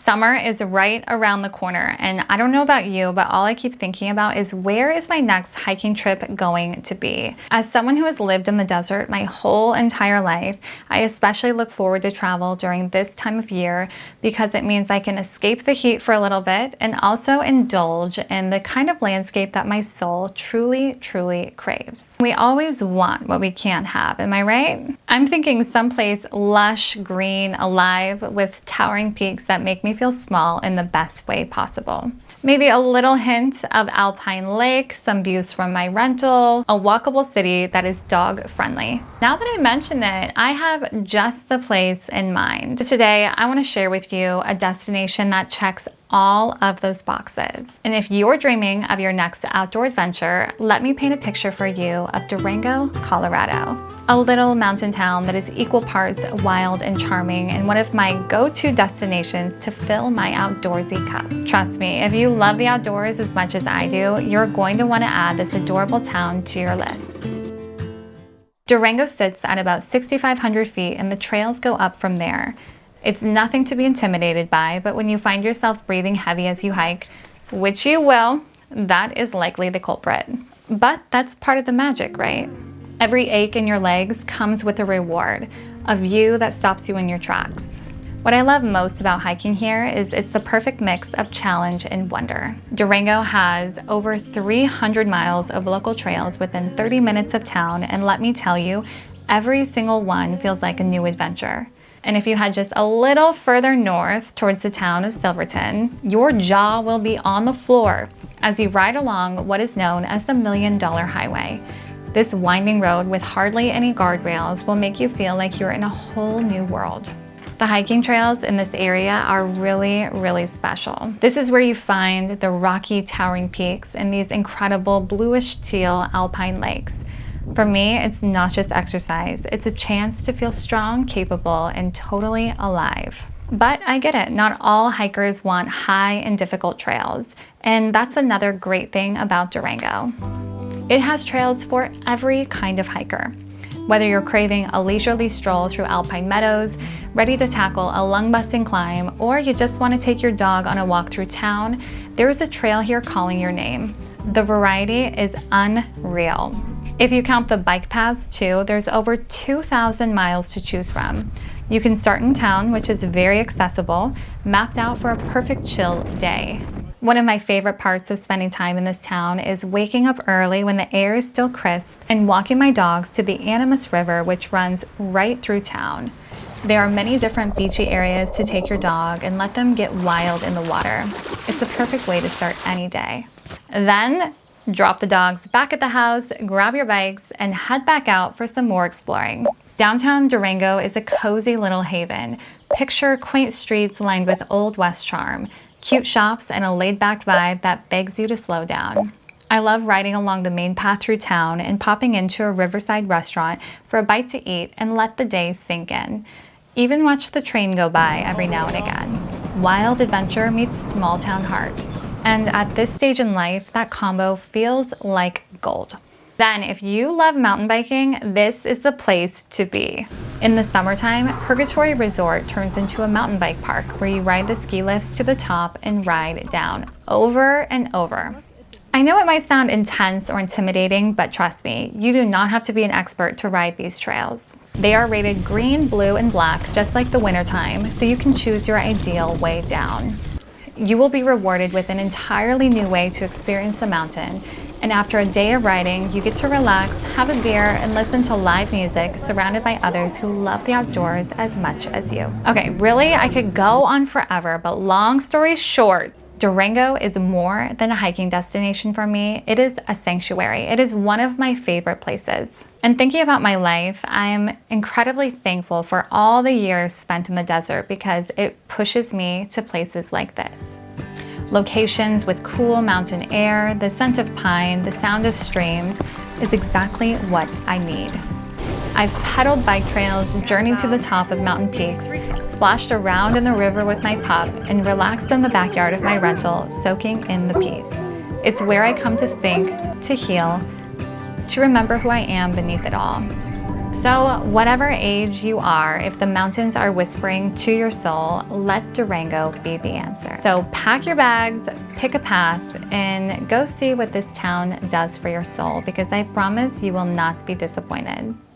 Summer is right around the corner, and I don't know about you, but all I keep thinking about is where is my next hiking trip going to be? As someone who has lived in the desert my whole entire life, I especially look forward to travel during this time of year because it means I can escape the heat for a little bit and also indulge in the kind of landscape that my soul truly, truly craves. We always want what we can't have, am I right? I'm thinking someplace lush, green, alive, with towering peaks that make me feel small in the best way possible. Maybe a little hint of alpine lake, some views from my rental, a walkable city that is dog friendly. Now that I mention it, I have just the place in mind. Today, I want to share with you a destination that checks all of those boxes. And if you're dreaming of your next outdoor adventure, let me paint a picture for you of Durango, Colorado. A little mountain town that is equal parts wild and charming, and one of my go-to destinations to fill my outdoorsy cup. Trust me, if you love the outdoors as much as I do, you're going to want to add this adorable town to your list. Durango sits at about 6,500 feet, and the trails go up from there. It's nothing to be intimidated by, but when you find yourself breathing heavy as you hike, which you will, that is likely the culprit. But that's part of the magic, right? Every ache in your legs comes with a reward, a view that stops you in your tracks. What I love most about hiking here is it's the perfect mix of challenge and wonder. Durango has over 300 miles of local trails within 30 minutes of town, and let me tell you, every single one feels like a new adventure. And if you head just a little further north towards the town of Silverton, your jaw will be on the floor as you ride along what is known as the $1 Million Highway. This winding road with hardly any guardrails will make you feel like you're in a whole new world. The hiking trails in this area are really, really special. This is where you find the rocky towering peaks and these incredible bluish teal alpine lakes. For me, it's not just exercise, it's a chance to feel strong, capable, and totally alive. But I get it, not all hikers want high and difficult trails, and that's another great thing about Durango. It has trails for every kind of hiker. Whether you're craving a leisurely stroll through alpine meadows, ready to tackle a lung-busting climb, or you just want to take your dog on a walk through town, there's a trail here calling your name. The variety is unreal. If you count the bike paths too, there's over 2,000 miles to choose from. You can start in town, which is very accessible, mapped out for a perfect chill day. One of my favorite parts of spending time in this town is waking up early when the air is still crisp and walking my dogs to the Animas River, which runs right through town. There are many different beachy areas to take your dog and let them get wild in the water. It's a perfect way to start any day. Then, drop the dogs back at the house, grab your bikes, and head back out for some more exploring. Downtown Durango is a cozy little haven. Picture quaint streets lined with Old West charm, cute shops, and a laid-back vibe that begs you to slow down. I love riding along the main path through town and popping into a riverside restaurant for a bite to eat and let the day sink in. Even watch the train go by every now and again. Wild adventure meets small-town heart. And at this stage in life, that combo feels like gold. Then, if you love mountain biking, this is the place to be. In the summertime, Purgatory Resort turns into a mountain bike park where you ride the ski lifts to the top and ride down over and over. I know it might sound intense or intimidating, but trust me, you do not have to be an expert to ride these trails. They are rated green, blue, and black, just like the wintertime, so you can choose your ideal way down. You will be rewarded with an entirely new way to experience the mountain. And after a day of riding, you get to relax, have a beer, and listen to live music surrounded by others who love the outdoors as much as you. Okay, really, I could go on forever, but long story short, Durango is more than a hiking destination for me. It is a sanctuary. It is one of my favorite places. And thinking about my life, I'm incredibly thankful for all the years spent in the desert because it pushes me to places like this. Locations with cool mountain air, the scent of pine, the sound of streams is exactly what I need. I've pedaled bike trails, journeyed to the top of mountain peaks, splashed around in the river with my pup, and relaxed in the backyard of my rental, soaking in the peace. It's where I come to think, to heal, to remember who I am beneath it all. So whatever age you are, if the mountains are whispering to your soul, let Durango be the answer. So pack your bags, pick a path, and go see what this town does for your soul, because I promise you will not be disappointed.